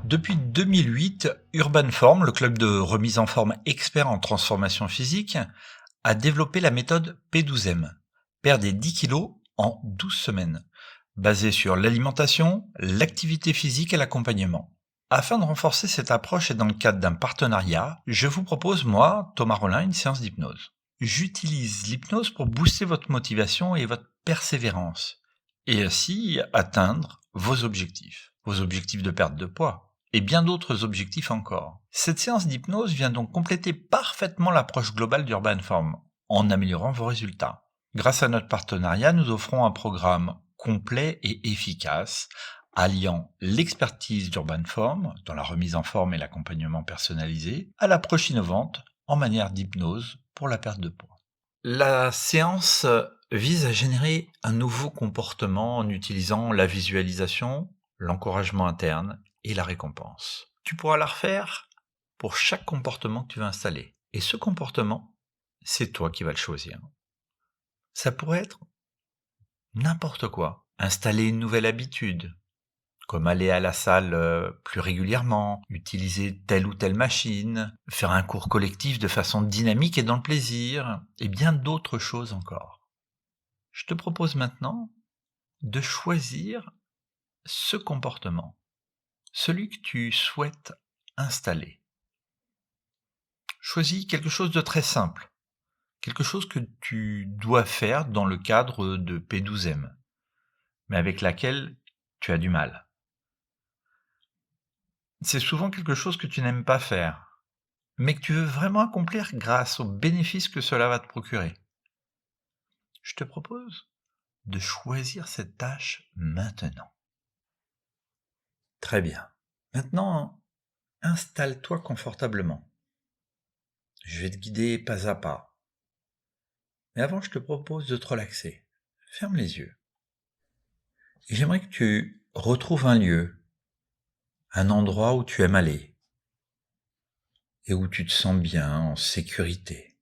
Depuis 2008, Urban Form, le club de remise en forme expert en transformation physique, a développé la méthode P12M. Perdez 10 kilos en 12 semaines, basée sur l'alimentation, l'activité physique et l'accompagnement. Afin de renforcer cette approche et dans le cadre d'un partenariat, je vous propose, moi, Thomas Rollin, une séance d'hypnose. J'utilise l'hypnose pour booster votre motivation et votre persévérance, et ainsi atteindre vos objectifs de perte de poids, et bien d'autres objectifs encore. Cette séance d'hypnose vient donc compléter parfaitement l'approche globale d'Urban Form, en améliorant vos résultats. Grâce à notre partenariat, nous offrons un programme complet et efficace, alliant l'expertise d'Urban Form, dans la remise en forme et l'accompagnement personnalisé, à l'approche innovante en manière d'hypnose pour la perte de poids. La séance vise à générer un nouveau comportement en utilisant la visualisation, l'encouragement interne et la récompense. Tu pourras la refaire pour chaque comportement que tu vas installer. Et ce comportement, c'est toi qui vas le choisir. Ça pourrait être n'importe quoi. Installer une nouvelle habitude, comme aller à la salle plus régulièrement, utiliser telle ou telle machine, faire un cours collectif de façon dynamique et dans le plaisir, et bien d'autres choses encore. Je te propose maintenant de choisir ce comportement, celui que tu souhaites installer. Choisis quelque chose de très simple, quelque chose que tu dois faire dans le cadre de P12M, mais avec laquelle tu as du mal. C'est souvent quelque chose que tu n'aimes pas faire, mais que tu veux vraiment accomplir grâce aux bénéfices que cela va te procurer. Je te propose de choisir cette tâche maintenant. Très bien. Maintenant, installe-toi confortablement. Je vais te guider pas à pas. Mais avant, je te propose de te relaxer. Ferme les yeux. Et j'aimerais que tu retrouves un lieu, un endroit où tu aimes aller et où tu te sens bien, en sécurité,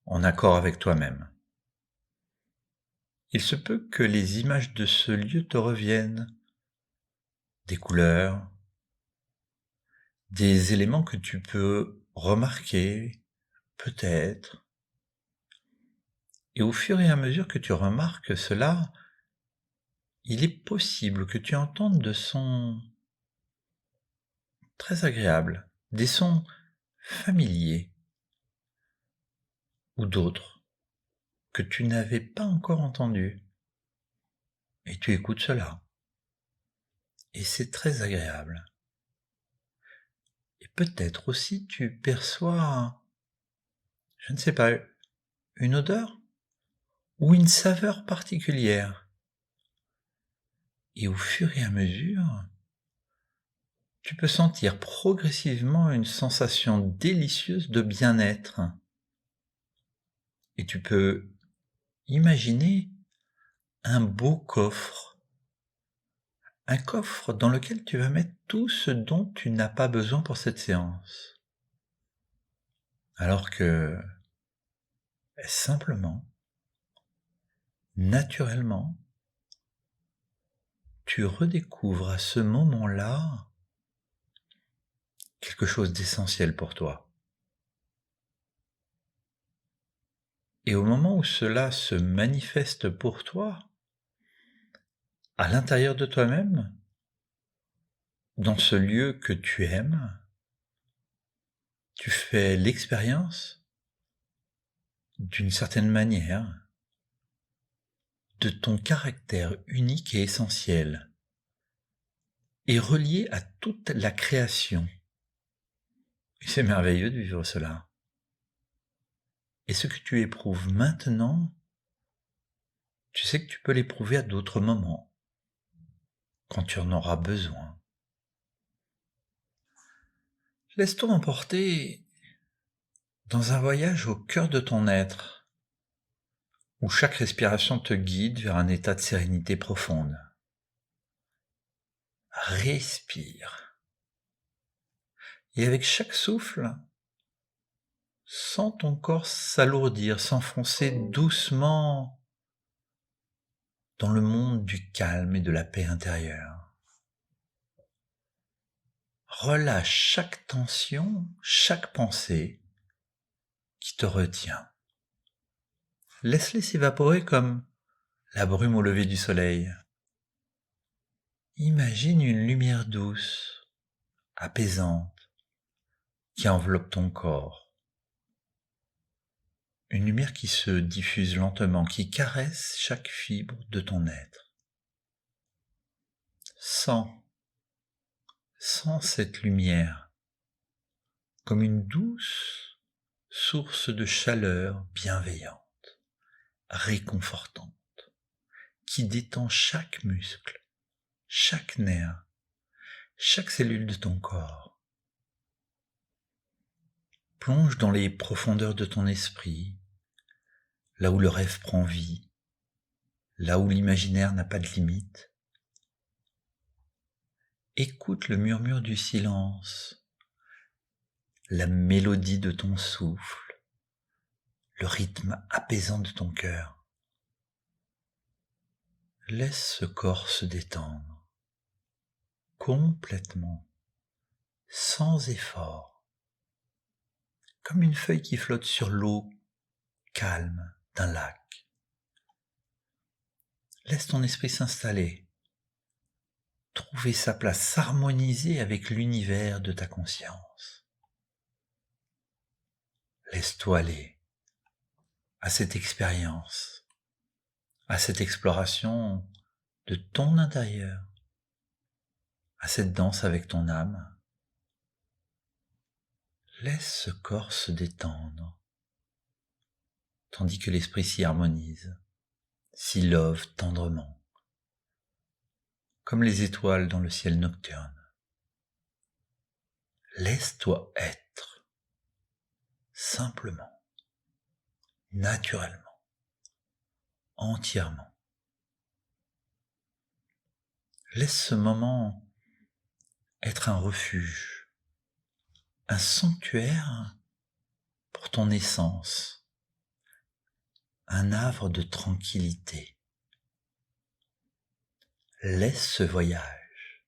en accord avec toi-même. Il se peut que les images de ce lieu te reviennent, des couleurs, des éléments que tu peux remarquer, peut-être. Et au fur et à mesure que tu remarques cela, il est possible que tu entendes de sons très agréables, des sons familiers ou d'autres que tu n'avais pas encore entendus. Et tu écoutes cela. Et c'est très agréable. Et peut-être aussi tu perçois, je ne sais pas, une odeur ou une saveur particulière. Et au fur et à mesure, tu peux sentir progressivement une sensation délicieuse de bien-être. Et tu peux imaginer un beau coffre. Un coffre dans lequel tu vas mettre tout ce dont tu n'as pas besoin pour cette séance. Alors que, simplement, naturellement, tu redécouvres à ce moment-là quelque chose d'essentiel pour toi. Et au moment où cela se manifeste pour toi, à l'intérieur de toi-même, dans ce lieu que tu aimes, tu fais l'expérience, d'une certaine manière, de ton caractère unique et essentiel, et relié à toute la création. Et c'est merveilleux de vivre cela. Et ce que tu éprouves maintenant, tu sais que tu peux l'éprouver à d'autres moments, quand tu en auras besoin. Laisse-toi emporter dans un voyage au cœur de ton être, où chaque respiration te guide vers un état de sérénité profonde. Respire. Et avec chaque souffle, sens ton corps s'alourdir, s'enfoncer doucement dans le monde du calme et de la paix intérieure. Relâche chaque tension, chaque pensée qui te retient. Laisse-les s'évaporer comme la brume au lever du soleil. Imagine une lumière douce, apaisante, qui enveloppe ton corps. Une lumière qui se diffuse lentement, qui caresse chaque fibre de ton être. Sens cette lumière comme une douce source de chaleur bienveillante, réconfortante, qui détend chaque muscle, chaque nerf, chaque cellule de ton corps. Plonge dans les profondeurs de ton esprit, là où le rêve prend vie, là où l'imaginaire n'a pas de limite. Écoute le murmure du silence, la mélodie de ton souffle, le rythme apaisant de ton cœur. Laisse ce corps se détendre, complètement, sans effort, comme une feuille qui flotte sur l'eau calme d'un lac. Laisse ton esprit s'installer, trouver sa place, s'harmoniser avec l'univers de ta conscience. Laisse-toi aller à cette expérience, à cette exploration de ton intérieur, à cette danse avec ton âme. Laisse ce corps se détendre, tandis que l'esprit s'y harmonise, s'y love tendrement, comme les étoiles dans le ciel nocturne. Laisse-toi être, simplement, naturellement, entièrement. Laisse ce moment être un refuge, un sanctuaire pour ton essence, un havre de tranquillité. Laisse ce voyage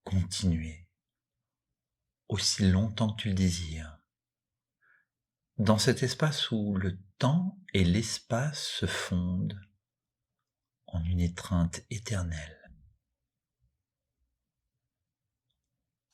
continuer aussi longtemps que tu le désires, dans cet espace où le temps et l'espace se fondent en une étreinte éternelle.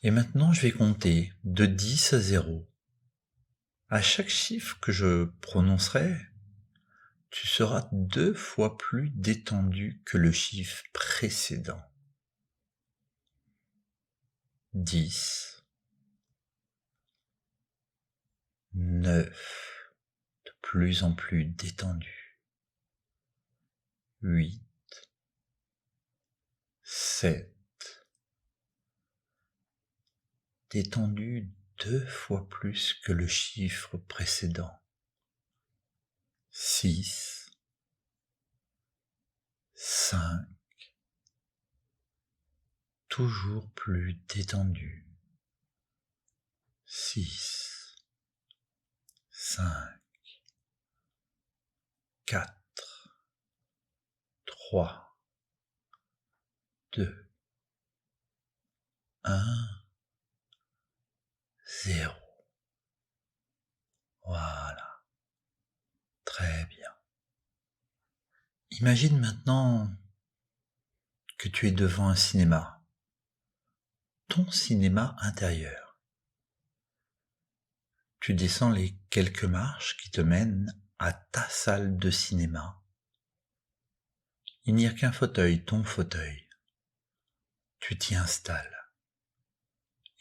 Et maintenant, je vais compter de 10 à 0. À chaque chiffre que je prononcerai, tu seras 2 fois plus détendu que le chiffre précédent. 10, 9, de plus en plus détendu. 8, 7, détendu 2 fois plus que le chiffre précédent. 6, 5, toujours plus détendu. 6, 5, 4, 3, 2, 1, 0. Voilà. Très bien. Imagine maintenant que tu es devant un cinéma, ton cinéma intérieur. Tu descends les quelques marches qui te mènent à ta salle de cinéma. Il n'y a qu'un fauteuil, ton fauteuil. Tu t'y installes.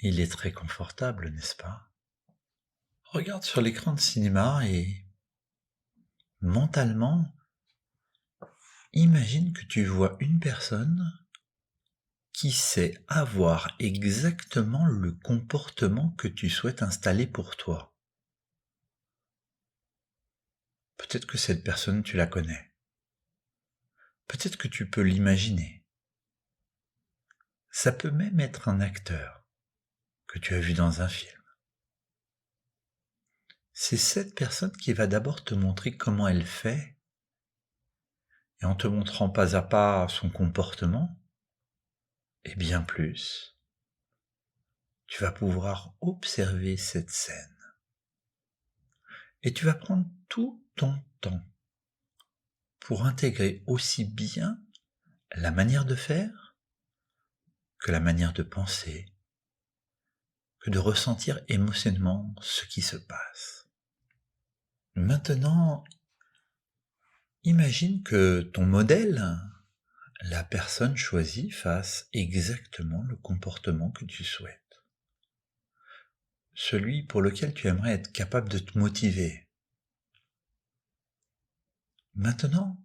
Il est très confortable, n'est-ce pas? Regarde sur l'écran de cinéma et mentalement, imagine que tu vois une personne qui sait avoir exactement le comportement que tu souhaites installer pour toi. Peut-être que cette personne, tu la connais. Peut-être que tu peux l'imaginer. Ça peut même être un acteur que tu as vu dans un film. C'est cette personne qui va d'abord te montrer comment elle fait, et en te montrant pas à pas son comportement, et bien plus, tu vas pouvoir observer cette scène et tu vas prendre tout ton temps pour intégrer aussi bien la manière de faire que la manière de penser, que de ressentir émotionnellement ce qui se passe. Maintenant, imagine que ton modèle, la personne choisie, fasse exactement le comportement que tu souhaites. Celui pour lequel tu aimerais être capable de te motiver. Maintenant,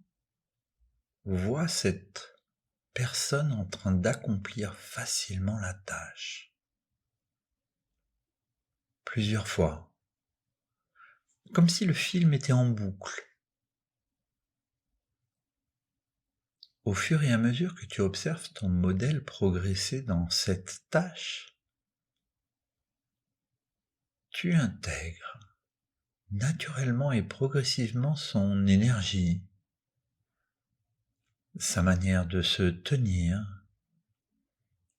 vois cette personne en train d'accomplir facilement la tâche. Plusieurs fois. Comme si le film était en boucle. Au fur et à mesure que tu observes ton modèle progresser dans cette tâche, tu intègres naturellement et progressivement son énergie, sa manière de se tenir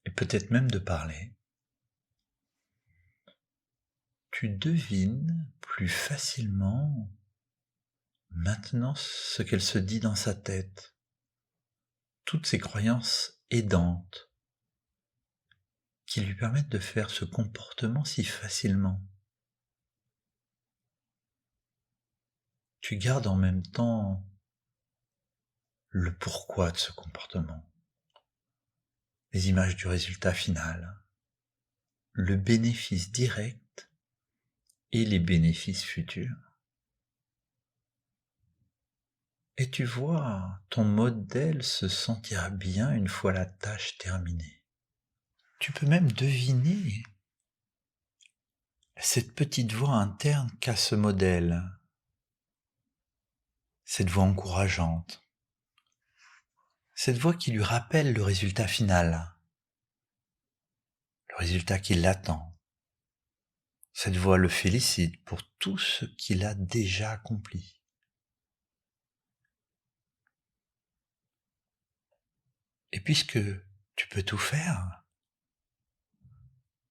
et peut-être même de parler. Tu devines plus facilement maintenant ce qu'elle se dit dans sa tête, toutes ces croyances aidantes qui lui permettent de faire ce comportement si facilement. Tu gardes en même temps le pourquoi de ce comportement, les images du résultat final, le bénéfice direct et les bénéfices futurs. Et tu vois, ton modèle se sentira bien une fois la tâche terminée. Tu peux même deviner cette petite voix interne qu'a ce modèle, cette voix encourageante, cette voix qui lui rappelle le résultat final, le résultat qui l'attend. Cette voix le félicite pour tout ce qu'il a déjà accompli. Et puisque tu peux tout faire,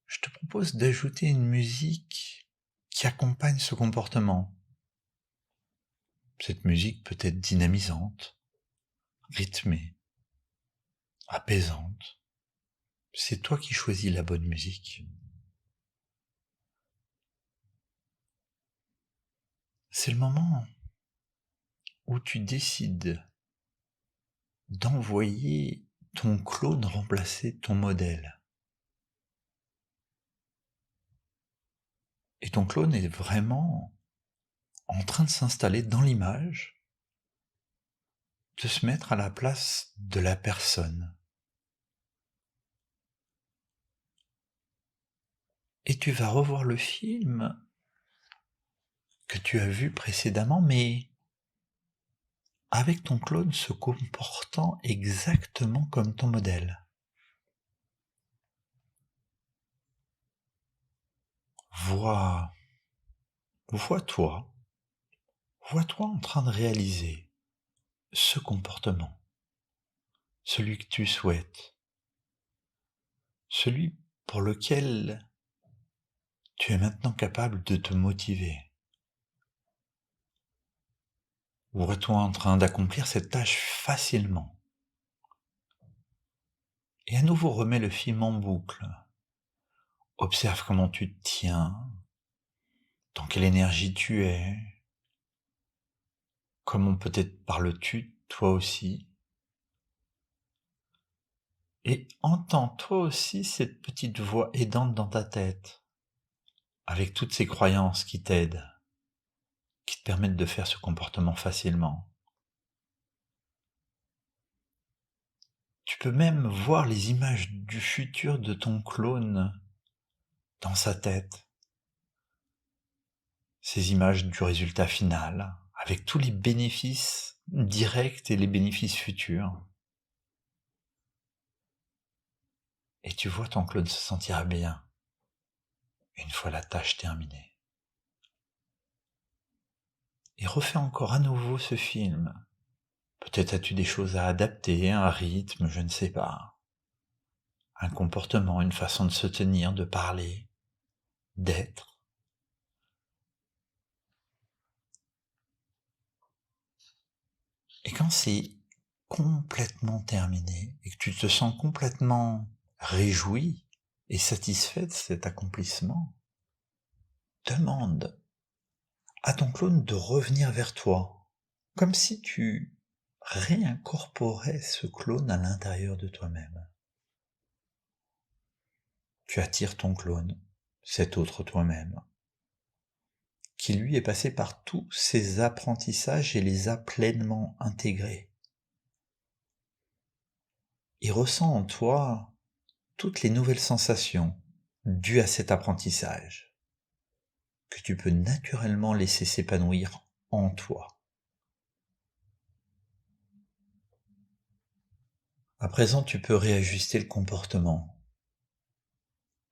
je te propose d'ajouter une musique qui accompagne ce comportement. Cette musique peut être dynamisante, rythmée, apaisante. C'est toi qui choisis la bonne musique. C'est le moment où tu décides d'envoyer ton clone remplacer ton modèle. Et ton clone est vraiment en train de s'installer dans l'image, de se mettre à la place de la personne. Et tu vas revoir le film que tu as vu précédemment, mais avec ton clone se comportant exactement comme ton modèle. Vois-toi en train de réaliser ce comportement, celui que tu souhaites, celui pour lequel tu es maintenant capable de te motiver. Vois-toi en train d'accomplir cette tâche facilement. Et à nouveau remets le film en boucle. Observe comment tu te tiens, dans quelle énergie tu es, comment peut-être parles-tu toi aussi. Et entends toi aussi cette petite voix aidante dans ta tête, avec toutes ces croyances qui t'aident, qui te permettent de faire ce comportement facilement. Tu peux même voir les images du futur de ton clone dans sa tête. Ces images du résultat final, avec tous les bénéfices directs et les bénéfices futurs. Et tu vois ton clone se sentira bien une fois la tâche terminée. Et refais encore à nouveau ce film. Peut-être as-tu des choses à adapter, un rythme, je ne sais pas. un comportement, une façon de se tenir, de parler, d'être. Et quand c'est complètement terminé et que tu te sens complètement réjoui et satisfait de cet accomplissement, demande à ton clone de revenir vers toi, comme si tu réincorporais ce clone à l'intérieur de toi-même. Tu attires ton clone, cet autre toi-même, qui lui est passé par tous ses apprentissages et les a pleinement intégrés. Il ressent en toi toutes les nouvelles sensations dues à cet apprentissage, que tu peux naturellement laisser s'épanouir en toi. À présent, tu peux réajuster le comportement,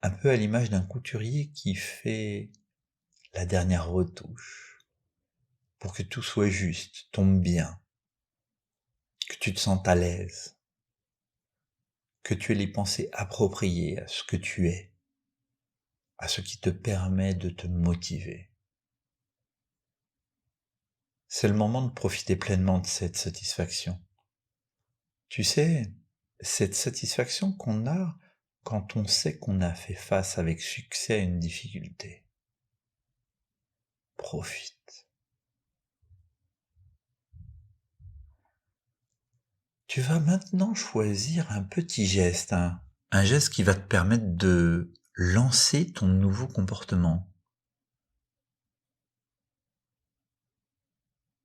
un peu à l'image d'un couturier qui fait la dernière retouche, pour que tout soit juste, tombe bien, que tu te sentes à l'aise, que tu aies les pensées appropriées à ce que tu es, à ce qui te permet de te motiver. C'est le moment de profiter pleinement de cette satisfaction. Tu sais, cette satisfaction qu'on a quand on sait qu'on a fait face avec succès à une difficulté. Profite. Tu vas maintenant choisir un petit geste, un geste qui va te permettre de lancer ton nouveau comportement.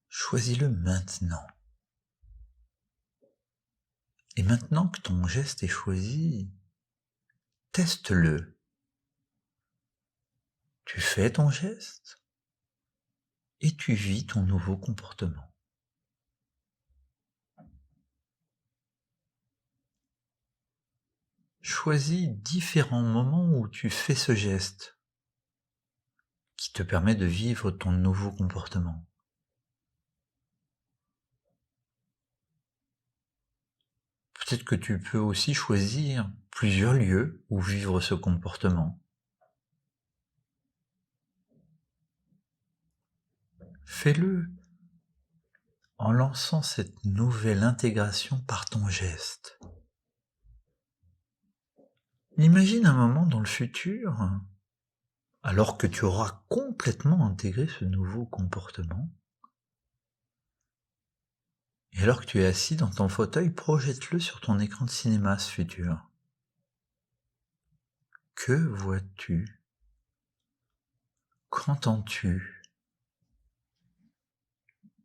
Choisis-le maintenant. Et maintenant que ton geste est choisi, teste-le. Tu fais ton geste et tu vis ton nouveau comportement. Choisis différents moments où tu fais ce geste qui te permet de vivre ton nouveau comportement. Peut-être que tu peux aussi choisir plusieurs lieux où vivre ce comportement. Fais-le en lançant cette nouvelle intégration par ton geste. Imagine un moment dans le futur, alors que tu auras complètement intégré ce nouveau comportement, et alors que tu es assis dans ton fauteuil, projette-le sur ton écran de cinéma, ce futur. Que vois-tu? Qu'entends-tu?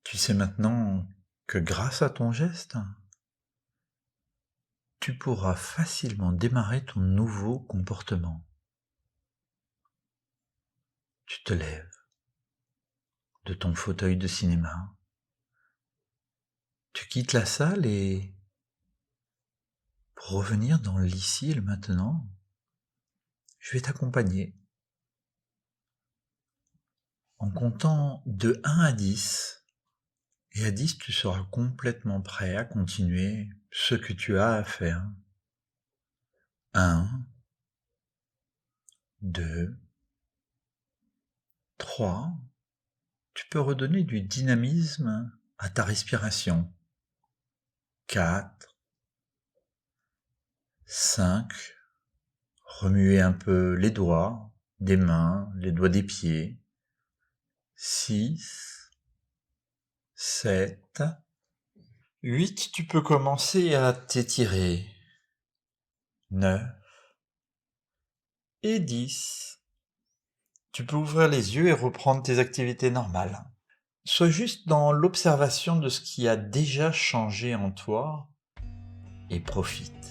Tu sais maintenant que grâce à ton geste, tu pourras facilement démarrer ton nouveau comportement. Tu te lèves de ton fauteuil de cinéma, tu quittes la salle et pour revenir dans l'ici et le maintenant, je vais t'accompagner en comptant de 1 à 10. Et à 10, tu seras complètement prêt à continuer ce que tu as à faire. 1, 2, 3. Tu peux redonner du dynamisme à ta respiration. 4, 5. Remuer un peu les doigts des mains, les doigts des pieds. 6, 7, 8. Tu peux commencer à t'étirer. 9 et 10. Tu peux ouvrir les yeux et reprendre tes activités normales. Sois juste dans l'observation de ce qui a déjà changé en toi et profite.